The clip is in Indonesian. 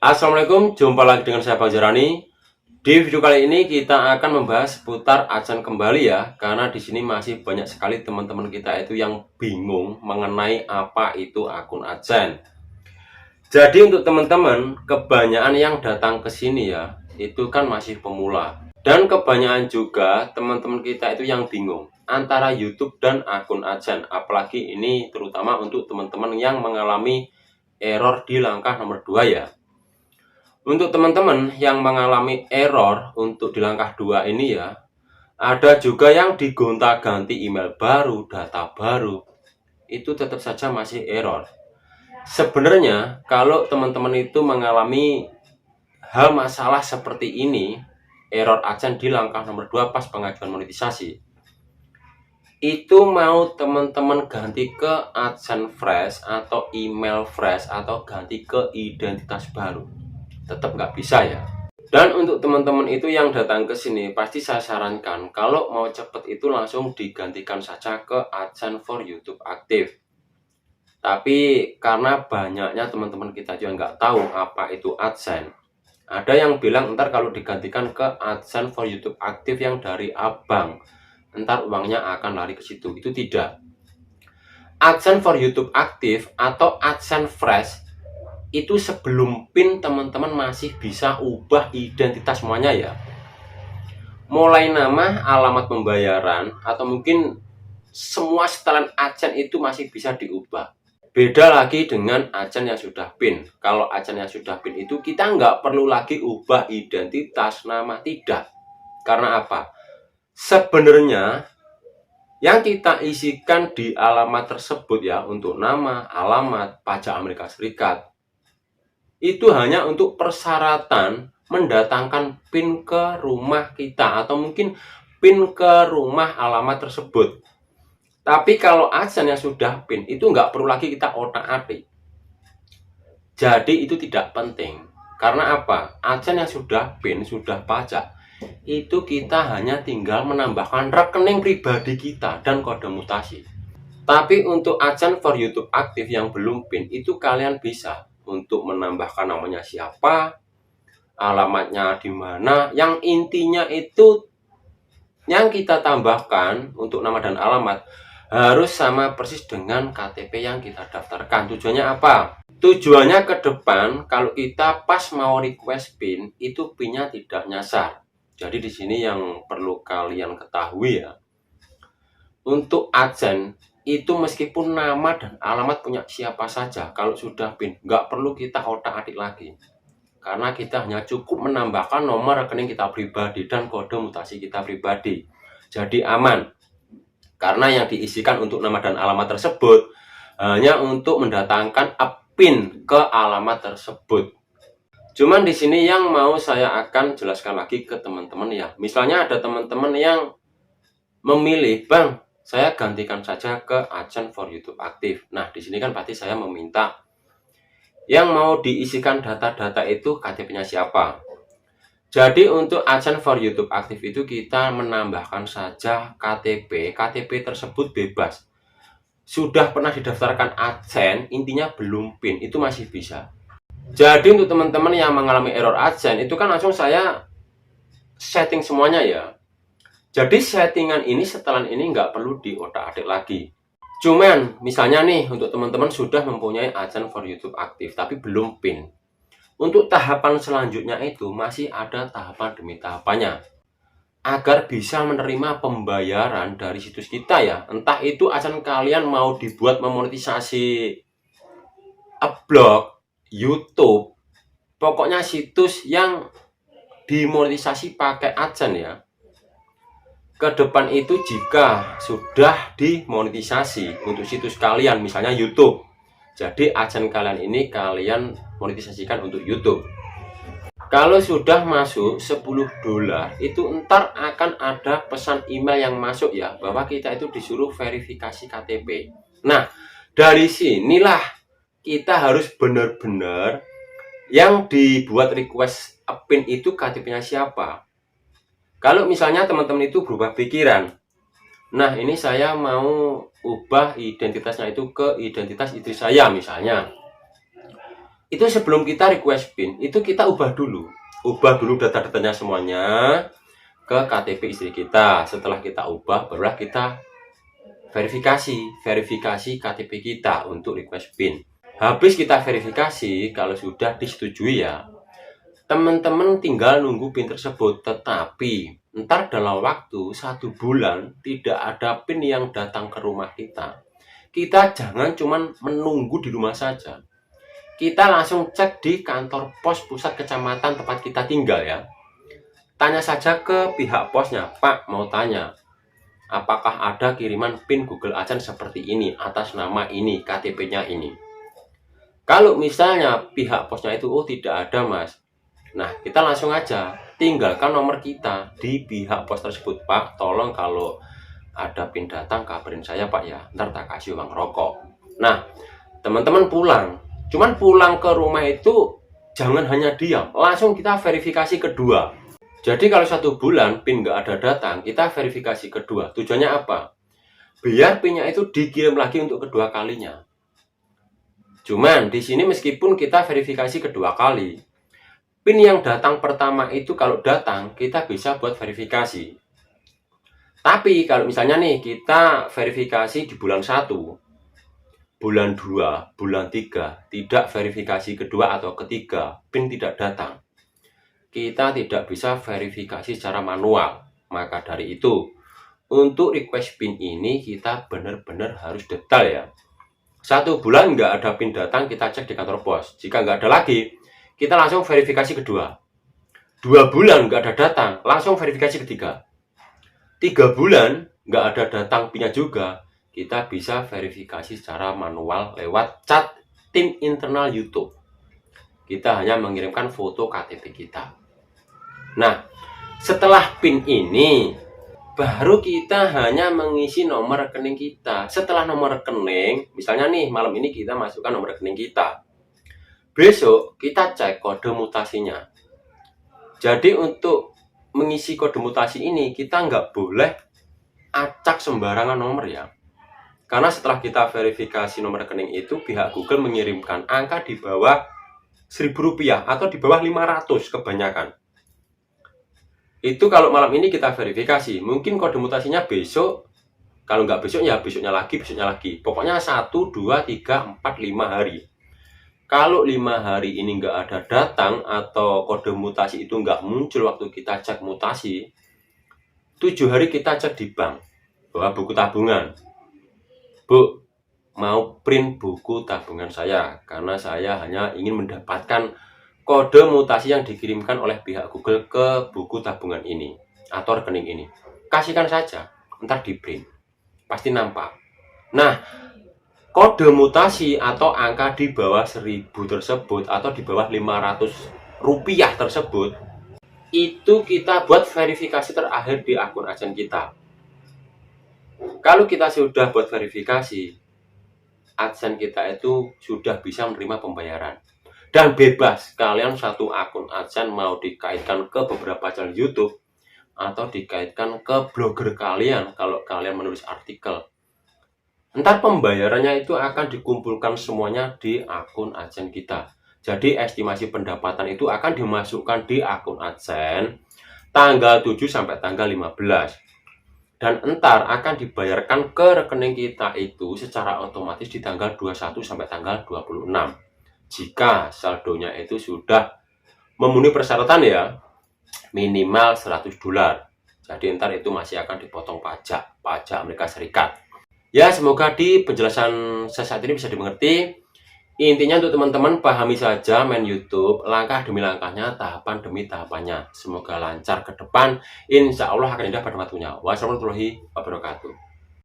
Assalamualaikum, jumpa lagi dengan saya Bang Jarani. Di video kali ini kita akan membahas seputar AdSense kembali ya, karena di sini masih banyak sekali teman-teman kita itu yang bingung mengenai apa itu akun AdSense. Jadi untuk teman-teman, kebanyakan yang datang ke sini ya, itu kan masih pemula. Dan kebanyakan juga teman-teman kita itu yang bingung antara YouTube dan akun AdSense. Apalagi ini terutama untuk teman-teman yang mengalami error di langkah nomor 2 ya. Untuk teman-teman yang mengalami error untuk di langkah 2 ini ya, ada juga yang digonta-ganti email baru, data baru, itu tetap saja masih error. Sebenarnya kalau teman-teman itu mengalami hal masalah seperti ini, error AdSense di langkah nomor 2 pas pengajuan monetisasi, itu mau teman-teman ganti ke AdSense fresh atau email fresh atau ganti ke identitas baru, tetap nggak bisa ya. Dan untuk teman-teman itu yang datang ke sini, pasti saya sarankan kalau mau cepet itu langsung digantikan saja ke AdSense for YouTube aktif. Tapi karena banyaknya teman-teman kita juga nggak tahu apa itu AdSense, ada yang bilang ntar kalau digantikan ke AdSense for YouTube aktif yang dari abang, ntar uangnya akan lari ke situ. Itu tidak. AdSense for YouTube aktif atau AdSense fresh itu sebelum PIN teman-teman masih bisa ubah identitas semuanya ya. Mulai nama, alamat pembayaran, atau mungkin semua setelan AdSense itu masih bisa diubah. Beda lagi dengan AdSense yang sudah PIN. Kalau AdSense yang sudah PIN itu kita nggak perlu lagi ubah identitas, nama, tidak. Karena apa? Sebenarnya yang kita isikan di alamat tersebut ya, untuk nama, alamat, pajak Amerika Serikat, itu hanya untuk persyaratan mendatangkan PIN ke rumah kita atau mungkin PIN ke rumah alamat tersebut. Tapi kalau AdSense yang sudah PIN itu nggak perlu lagi kita otak-atik. Jadi itu tidak penting. Karena apa? AdSense yang sudah PIN, sudah pajak, itu kita hanya tinggal menambahkan rekening pribadi kita dan kode mutasi. Tapi untuk AdSense for YouTube aktif yang belum PIN itu kalian bisa untuk menambahkan namanya siapa, alamatnya di mana, yang intinya itu yang kita tambahkan untuk nama dan alamat harus sama persis dengan KTP yang kita daftarkan. Tujuannya apa? Tujuannya ke depan kalau kita pas mau request PIN itu PIN-nya tidak nyasar. Jadi di sini yang perlu kalian ketahui ya. Untuk AdSense itu meskipun nama dan alamat punya siapa saja, kalau sudah PIN nggak perlu kita otak-atik lagi, karena kita hanya cukup menambahkan nomor rekening kita pribadi dan kode mutasi kita pribadi. Jadi aman, karena yang diisikan untuk nama dan alamat tersebut hanya untuk mendatangkan PIN ke alamat tersebut. Cuman di sini yang mau saya akan jelaskan lagi ke teman-teman ya, misalnya ada teman-teman yang memilih, Bang, saya gantikan saja ke AdSense for YouTube aktif. Nah, di sini kan pasti saya meminta yang mau diisikan data-data itu KTP-nya siapa. Jadi untuk AdSense for YouTube aktif itu kita menambahkan saja KTP. KTP tersebut bebas. Sudah pernah didaftarkan AdSense, intinya belum PIN, itu masih bisa. Jadi untuk teman-teman yang mengalami error AdSense itu kan langsung saya setting semuanya ya. Jadi settingan ini setelan ini nggak perlu diotak-atik lagi. Cuman misalnya nih untuk teman-teman sudah mempunyai AdSense for YouTube aktif tapi belum PIN. Untuk tahapan selanjutnya itu masih ada tahapan demi tahapannya. Agar bisa menerima pembayaran dari situs kita ya. Entah itu AdSense kalian mau dibuat memonetisasi blog, YouTube, pokoknya situs yang dimonetisasi pakai AdSense ya. Ke depan itu jika sudah dimonetisasi untuk situs kalian, misalnya YouTube, jadi AdSense kalian ini kalian monetisasikan untuk YouTube. Kalau sudah masuk $10 itu ntar akan ada pesan email yang masuk ya, bahwa kita itu disuruh verifikasi KTP. Nah, dari sinilah kita harus benar-benar yang dibuat request PIN itu KTP-nya siapa. Kalau misalnya teman-teman itu berubah pikiran, nah ini saya mau ubah identitasnya itu ke identitas istri saya misalnya. Itu sebelum kita request PIN, itu kita ubah dulu data-datanya semuanya ke KTP istri kita. Setelah kita ubah, barulah kita verifikasi KTP kita untuk request PIN. Habis kita verifikasi, kalau sudah disetujui ya, teman-teman tinggal nunggu PIN tersebut. Tetapi ntar dalam waktu 1 bulan tidak ada PIN yang datang ke rumah kita. Kita jangan cuman menunggu di rumah saja. Kita langsung cek di kantor pos pusat kecamatan tempat kita tinggal ya. Tanya saja ke pihak posnya, Pak mau tanya, apakah ada kiriman PIN Google AdSense seperti ini, atas nama ini, KTP-nya ini. Kalau misalnya pihak posnya itu, oh tidak ada mas, nah kita langsung aja tinggalkan nomor kita di pihak pos tersebut. Pak tolong kalau ada PIN datang kabarin saya pak ya, ntar tak kasih uang rokok. Nah teman-teman cuman pulang ke rumah itu jangan hanya diam, langsung kita verifikasi kedua. Jadi kalau 1 bulan PIN nggak ada datang, kita verifikasi kedua. Tujuannya apa? Biar PIN-nya itu dikirim lagi untuk kedua kalinya. Cuman di sini meskipun kita verifikasi kedua kali, PIN yang datang pertama itu kalau datang kita bisa buat verifikasi. Tapi kalau misalnya nih kita verifikasi di bulan 1, bulan 2, bulan 3 tidak verifikasi kedua atau ketiga, PIN tidak datang, kita tidak bisa verifikasi secara manual. Maka dari itu untuk request PIN ini kita benar-benar harus detail ya. 1 bulan nggak ada PIN datang, kita cek di kantor pos. Jika nggak ada lagi, kita langsung verifikasi kedua. 2 bulan nggak ada datang, langsung verifikasi ketiga. 3 bulan nggak ada datang PIN-nya juga, kita bisa verifikasi secara manual lewat chat tim internal YouTube. Kita hanya mengirimkan foto KTP kita. Nah, setelah PIN ini, baru kita hanya mengisi nomor rekening kita. Setelah nomor rekening, misalnya nih malam ini kita masukkan nomor rekening kita. Besok kita cek kode mutasinya. Jadi untuk mengisi kode mutasi ini kita nggak boleh acak sembarangan nomor ya. Karena setelah kita verifikasi nomor rekening itu, pihak Google mengirimkan angka di bawah Rp1.000 atau di bawah 500 kebanyakan. Itu kalau malam ini kita verifikasi, mungkin kode mutasinya besok. Kalau nggak besok ya besoknya lagi. Pokoknya 1, 2, 3, 4, 5 hari. Kalau 5 hari ini nggak ada datang atau kode mutasi itu nggak muncul waktu kita cek mutasi, 7 hari kita cek di bank, bawa buku tabungan. Bu, mau print buku tabungan saya, karena saya hanya ingin mendapatkan kode mutasi yang dikirimkan oleh pihak Google ke buku tabungan ini atau rekening ini. Kasihkan saja, ntar di print. Pasti nampak. Nah, kode mutasi atau angka di bawah 1.000 tersebut atau di bawah Rp500 tersebut, itu kita buat verifikasi terakhir di akun AdSense kita. Kalau kita sudah buat verifikasi, AdSense kita itu sudah bisa menerima pembayaran. Dan bebas, kalian satu akun AdSense mau dikaitkan ke beberapa channel YouTube atau dikaitkan ke blogger kalian kalau kalian menulis artikel. Ntar pembayarannya itu akan dikumpulkan semuanya di akun AdSense kita. Jadi estimasi pendapatan itu akan dimasukkan di akun AdSense tanggal 7 sampai tanggal 15. Dan entar akan dibayarkan ke rekening kita itu secara otomatis di tanggal 21 sampai tanggal 26. Jika saldonya itu sudah memenuhi persyaratan ya, minimal $100. Jadi entar itu masih akan dipotong pajak Amerika Serikat. Ya, semoga di penjelasan saya saat ini bisa dimengerti. Intinya untuk teman-teman pahami saja main YouTube, langkah demi langkahnya, tahapan demi tahapannya. Semoga lancar ke depan. Insya Allah akan indah pada waktunya. Wassalamualaikum warahmatullahi wabarakatuh.